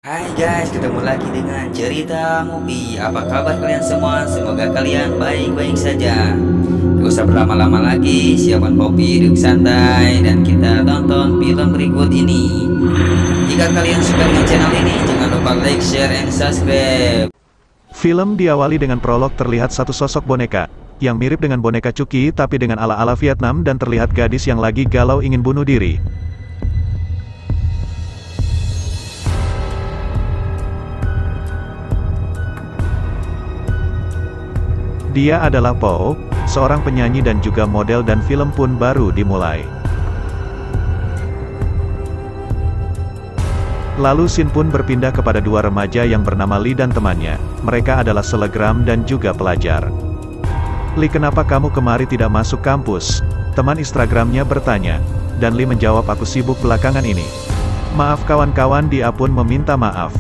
Hai guys, ketemu lagi dengan cerita Mupi. Apa kabar kalian semua? Semoga kalian baik-baik saja. Gak usah berlama-lama lagi, siapkan kopi, duduk santai, dan kita tonton film berikut ini. Jika kalian suka dengan channel ini, jangan lupa like, share, and subscribe. Film diawali dengan prolog. Terlihat satu sosok boneka, yang mirip dengan boneka Chucky tapi dengan ala-ala Vietnam, dan terlihat gadis yang lagi galau ingin bunuh diri. Dia adalah Po, seorang penyanyi dan juga model, dan film pun baru dimulai. Lalu scene pun berpindah kepada dua remaja yang bernama Lee dan temannya. Mereka adalah selegram dan juga pelajar. "Lee, kenapa kamu kemari tidak masuk kampus?" teman Instagramnya bertanya. Dan Lee menjawab, "Aku sibuk belakangan ini." "Maaf kawan-kawan," dia pun meminta maaf.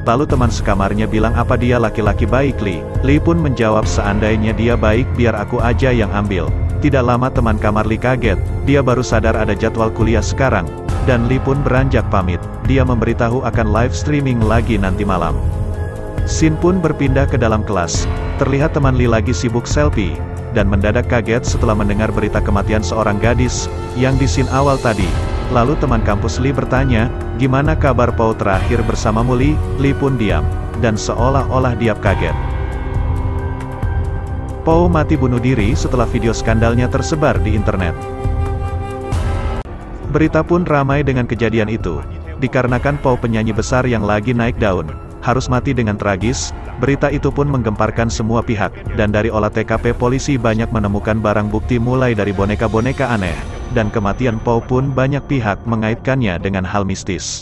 Lalu teman sekamarnya bilang, "Apa dia laki-laki baik, Lee?" Lee pun menjawab, "Seandainya dia baik, biar aku aja yang ambil." Tidak lama teman kamar Lee kaget, dia baru sadar ada jadwal kuliah sekarang. Dan Lee pun beranjak pamit, dia memberitahu akan live streaming lagi nanti malam. Scene pun berpindah ke dalam kelas, terlihat teman Lee lagi sibuk selfie, dan mendadak kaget setelah mendengar berita kematian seorang gadis, yang di scene awal tadi. Lalu teman kampus Lee bertanya, "Gimana kabar Po terakhir bersamamu, Lee?" Lee pun diam, dan seolah-olah dia kaget. Po mati bunuh diri setelah video skandalnya tersebar di internet. Berita pun ramai dengan kejadian itu, dikarenakan Po, penyanyi besar yang lagi naik daun, harus mati dengan tragis. Berita itu pun menggemparkan semua pihak, dan dari olah TKP polisi banyak menemukan barang bukti mulai dari boneka-boneka aneh, dan kematian Po pun banyak pihak mengaitkannya dengan hal mistis.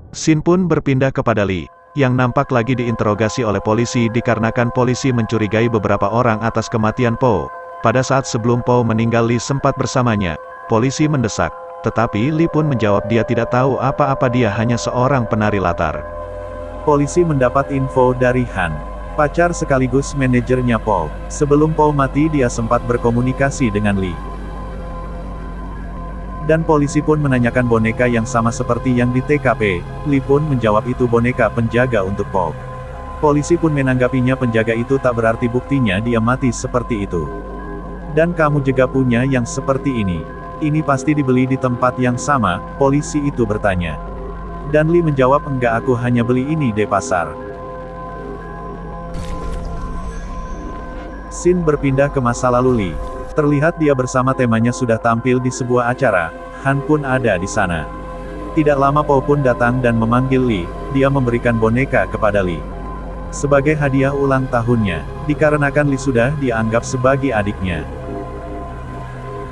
Scene pun berpindah kepada Lee, yang nampak lagi diinterogasi oleh polisi dikarenakan polisi mencurigai beberapa orang atas kematian Po. Pada saat sebelum Po meninggal, Lee sempat bersamanya. Polisi mendesak, tetapi Lee pun menjawab dia tidak tahu apa-apa, dia hanya seorang penari latar. Polisi mendapat info dari Han, pacar sekaligus manajernya Po. Sebelum Po mati, dia sempat berkomunikasi dengan Lee. Dan polisi pun menanyakan boneka yang sama seperti yang di TKP. Lee pun menjawab itu boneka penjaga untuk Po. Polisi pun menanggapinya, penjaga itu tak berarti, buktinya dia mati seperti itu. "Dan kamu juga punya yang seperti ini? Ini pasti dibeli di tempat yang sama?" polisi itu bertanya. Dan Lee menjawab, "Enggak, aku hanya beli ini di pasar." Scene berpindah ke masa lalu Lee. Terlihat dia bersama temannya sudah tampil di sebuah acara. Han pun ada di sana. Tidak lama Po pun datang dan memanggil Lee. Dia memberikan boneka kepada Lee sebagai hadiah ulang tahunnya, dikarenakan Lee sudah dianggap sebagai adiknya.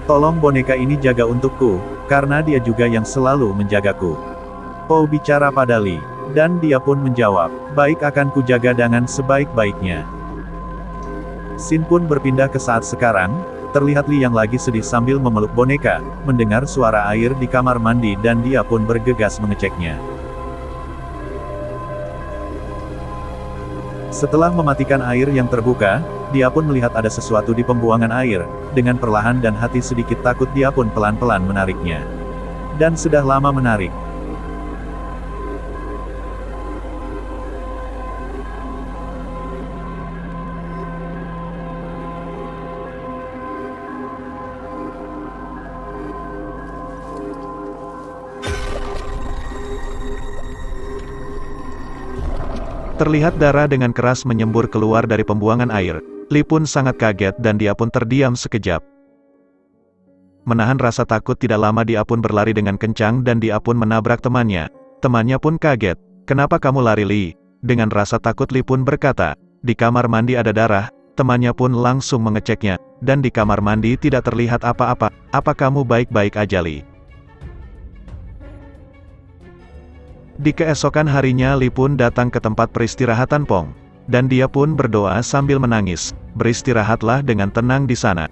"Tolong boneka ini jaga untukku, karena dia juga yang selalu menjagaku." Po bicara pada Lee, dan dia pun menjawab, "Baik, akan kujaga dengan sebaik-baiknya." Scene pun berpindah ke saat sekarang. Terlihat Lee yang lagi sedih sambil memeluk boneka, mendengar suara air di kamar mandi, dan dia pun bergegas mengeceknya. Setelah mematikan air yang terbuka, dia pun melihat ada sesuatu di pembuangan air. Dengan perlahan dan hati sedikit takut, dia pun pelan-pelan menariknya. Dan sudah lama menarik. Terlihat darah dengan keras menyembur keluar dari pembuangan air. Lee pun sangat kaget dan dia pun terdiam sekejap. Menahan rasa takut tidak lama, dia pun berlari dengan kencang dan dia pun menabrak temannya. Temannya pun kaget. "Kenapa kamu lari, Lee?" Dengan rasa takut Lee pun berkata, "Di kamar mandi ada darah." Temannya pun langsung mengeceknya, dan di kamar mandi tidak terlihat apa-apa. "Apa kamu baik-baik aja, Lee?" Di keesokan harinya Lee pun datang ke tempat peristirahatan Pong. Dan dia pun berdoa sambil menangis, "Beristirahatlah dengan tenang di sana."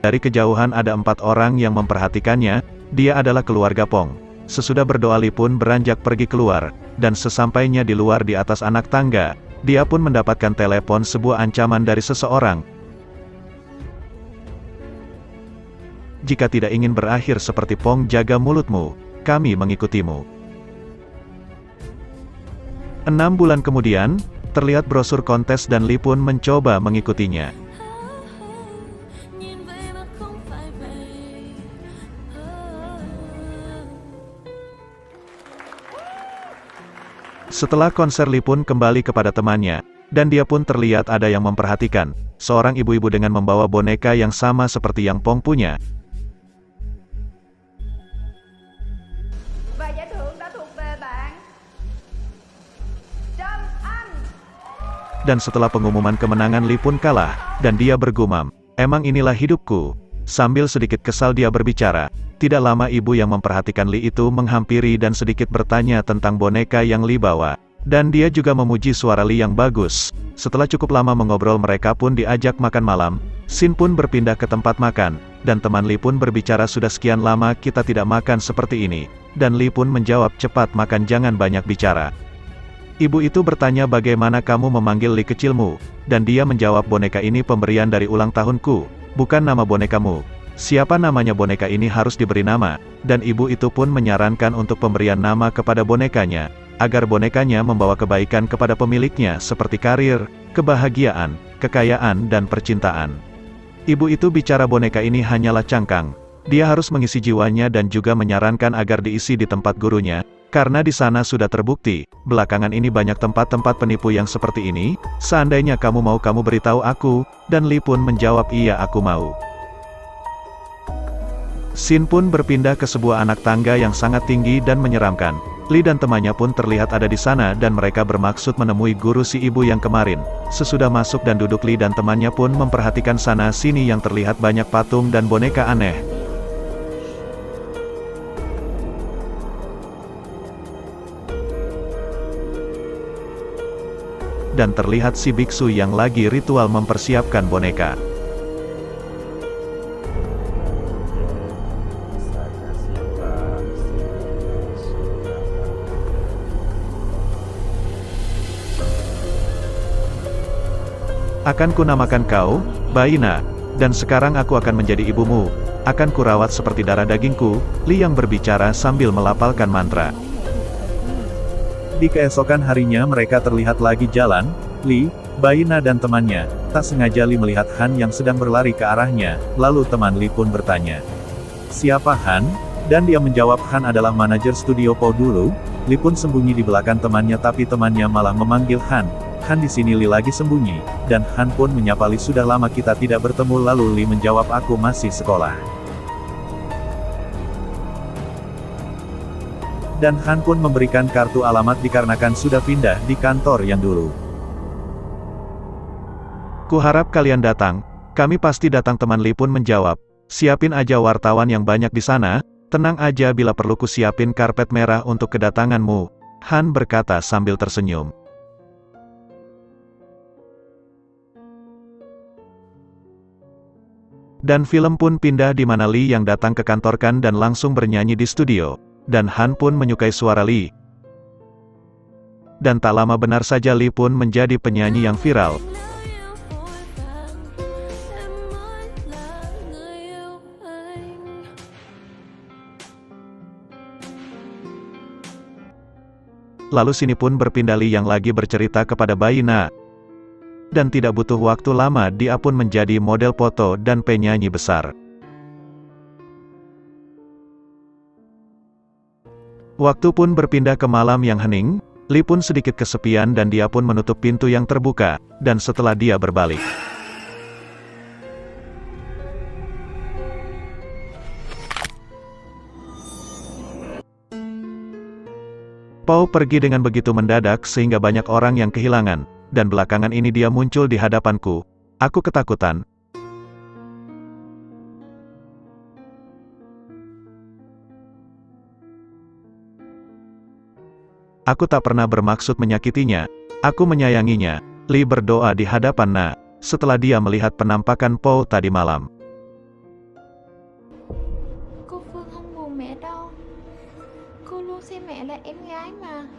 Dari kejauhan ada 4 orang yang memperhatikannya. Dia adalah keluarga Pong. Sesudah berdoa, Lee pun beranjak pergi keluar. Dan sesampainya di luar di atas anak tangga, dia pun mendapatkan telepon sebuah ancaman dari seseorang. Jika tidak ingin berakhir seperti Pong, jaga mulutmu, kami mengikutimu. 6 bulan kemudian, terlihat brosur kontes dan Lee pun mencoba mengikutinya. Setelah konser, Lee pun kembali kepada temannya, dan dia pun terlihat ada yang memperhatikan, seorang ibu-ibu dengan membawa boneka yang sama seperti yang Pong punya. Dan setelah pengumuman kemenangan, Lee pun kalah, dan dia bergumam, "Emang inilah hidupku?" Sambil sedikit kesal dia berbicara. Tidak lama ibu yang memperhatikan Lee itu menghampiri dan sedikit bertanya tentang boneka yang Lee bawa. Dan dia juga memuji suara Lee yang bagus. Setelah cukup lama mengobrol, mereka pun diajak makan malam. Shin pun berpindah ke tempat makan, dan teman Lee pun berbicara, "Sudah sekian lama kita tidak makan seperti ini." Dan Lee pun menjawab, "Cepat makan, jangan banyak bicara." Ibu itu bertanya, "Bagaimana kamu memanggil Lee kecilmu?" Dan dia menjawab, "Boneka ini pemberian dari ulang tahunku, bukan nama bonekamu. Siapa namanya boneka ini harus diberi nama." Dan ibu itu pun menyarankan untuk pemberian nama kepada bonekanya, agar bonekanya membawa kebaikan kepada pemiliknya seperti karir, kebahagiaan, kekayaan dan percintaan. Ibu itu bicara boneka ini hanyalah cangkang. Dia harus mengisi jiwanya dan juga menyarankan agar diisi di tempat gurunya, karena di sana sudah terbukti, belakangan ini banyak tempat-tempat penipu yang seperti ini. "Seandainya kamu mau, kamu beritahu aku." Dan Lee pun menjawab, "Iya, aku mau." Shin pun berpindah ke sebuah anak tangga yang sangat tinggi dan menyeramkan. Lee dan temannya pun terlihat ada di sana dan mereka bermaksud menemui guru si ibu yang kemarin. Sesudah masuk dan duduk, Lee dan temannya pun memperhatikan sana-sini yang terlihat banyak patung dan boneka aneh. Dan terlihat si biksu yang lagi ritual mempersiapkan boneka. "Akan kunamakan kau, Baina, dan sekarang aku akan menjadi ibumu. Akan kurawat seperti darah dagingku." Lee yang berbicara sambil melafalkan mantra. Di keesokan harinya mereka terlihat lagi jalan, Lee, Baina dan temannya. Tak sengaja Lee melihat Han yang sedang berlari ke arahnya, lalu teman Lee pun bertanya, "Siapa Han?" Dan dia menjawab, "Han adalah manajer studio Po dulu." Lee pun sembunyi di belakang temannya, tapi temannya malah memanggil Han. "Han, di sini." Lee lagi sembunyi, dan Han pun menyapa Lee, "Sudah lama kita tidak bertemu." Lalu Lee menjawab, "Aku masih sekolah." Dan Han pun memberikan kartu alamat dikarenakan sudah pindah di kantor yang dulu. "Kuharap kalian datang." "Kami pasti datang." Teman Lee pun menjawab, "Siapin aja wartawan yang banyak di sana. Tenang aja, bila perlu ku siapin karpet merah untuk kedatanganmu." Han berkata sambil tersenyum. Dan film pun pindah di mana Lee yang datang ke kantor Kan dan langsung bernyanyi di studio. Dan Han pun menyukai suara Lee. Dan tak lama benar saja Lee pun menjadi penyanyi yang viral. Lalu sini pun berpindah Lee yang lagi bercerita kepada Baina. Dan tidak butuh waktu lama dia pun menjadi model foto dan penyanyi besar. Waktu pun berpindah ke malam yang hening, Lee pun sedikit kesepian dan dia pun menutup pintu yang terbuka, dan setelah dia berbalik. Po pergi dengan begitu mendadak sehingga banyak orang yang kehilangan, dan belakangan ini dia muncul di hadapanku. Aku ketakutan. Aku tak pernah bermaksud menyakitinya. Aku menyayanginya. Lee berdoa di hadapan Na, setelah dia melihat penampakan Po tadi malam. Cô Phương không buồn mẹ đâu. Cô luôn xem mẹ là em gái mà.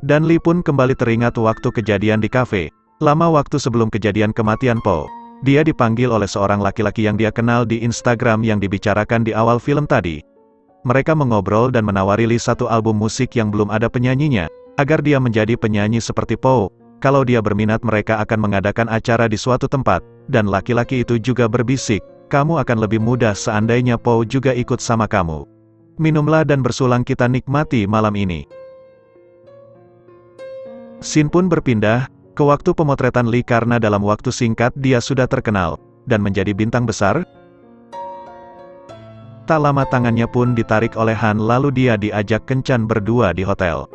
Dan Lee pun kembali teringat waktu kejadian di kafe. Lama waktu sebelum kejadian kematian Po. Dia dipanggil oleh seorang laki-laki yang dia kenal di Instagram yang dibicarakan di awal film tadi. Mereka mengobrol dan menawari Lee satu album musik yang belum ada penyanyinya, agar dia menjadi penyanyi seperti Po. Kalau dia berminat mereka akan mengadakan acara di suatu tempat, dan laki-laki itu juga berbisik, kamu akan lebih mudah seandainya Po juga ikut sama kamu. Minumlah dan bersulang kita nikmati malam ini. Scene pun berpindah ke waktu pemotretan Lee karena dalam waktu singkat dia sudah terkenal, dan menjadi bintang besar. Tak lama tangannya pun ditarik oleh Han lalu dia diajak kencan berdua di hotel.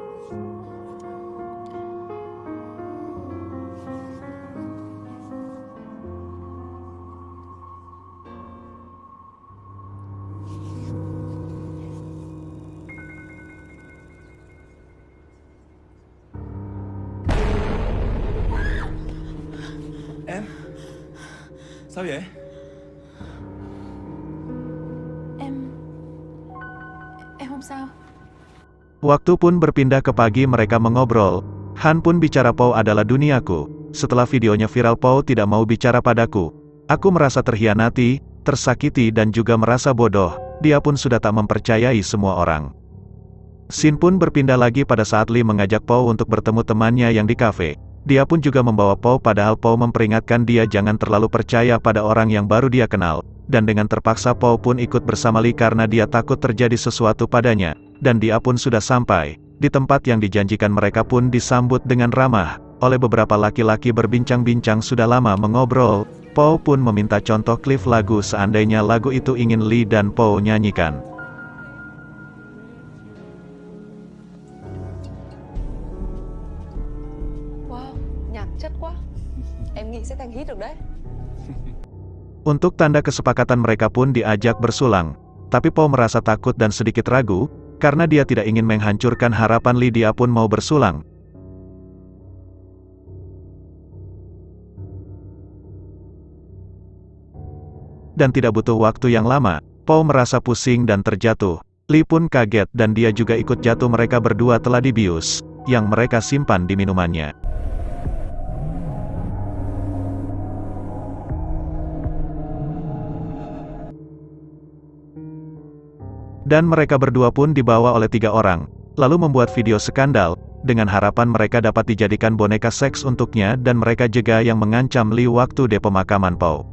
Em sao vậy? Em không sao. Waktu pun berpindah ke pagi mereka mengobrol. Han pun bicara Po adalah duniaku. Setelah videonya viral Po tidak mau bicara padaku. Aku merasa terhianati, tersakiti dan juga merasa bodoh. Dia pun sudah tak mempercayai semua orang. Scene pun berpindah lagi pada saat Lee mengajak Po untuk bertemu temannya yang di kafe. Dia pun juga membawa Po padahal Po memperingatkan dia jangan terlalu percaya pada orang yang baru dia kenal. Dan dengan terpaksa Po pun ikut bersama Lee karena dia takut terjadi sesuatu padanya. Dan dia pun sudah sampai. Di tempat yang dijanjikan mereka pun disambut dengan ramah. Oleh beberapa laki-laki berbincang-bincang sudah lama mengobrol. Po pun meminta contoh klip lagu seandainya lagu itu ingin Lee dan Po nyanyikan. Wow, nhạc chất quá. Em nghĩ sẽ thành hit được đấy. Untuk tanda kesepakatan mereka pun diajak bersulang. Tapi Po merasa takut dan sedikit ragu, karena dia tidak ingin menghancurkan harapan Lee. Dia pun mau bersulang. Dan tidak butuh waktu yang lama, Po merasa pusing dan terjatuh. Lee pun kaget dan dia juga ikut jatuh. Mereka berdua telah dibius, yang mereka simpan di minumannya. Dan mereka berdua pun dibawa oleh 3 orang, lalu membuat video skandal, dengan harapan mereka dapat dijadikan boneka seks untuknya dan mereka juga yang mengancam Lee waktu di pemakaman Po.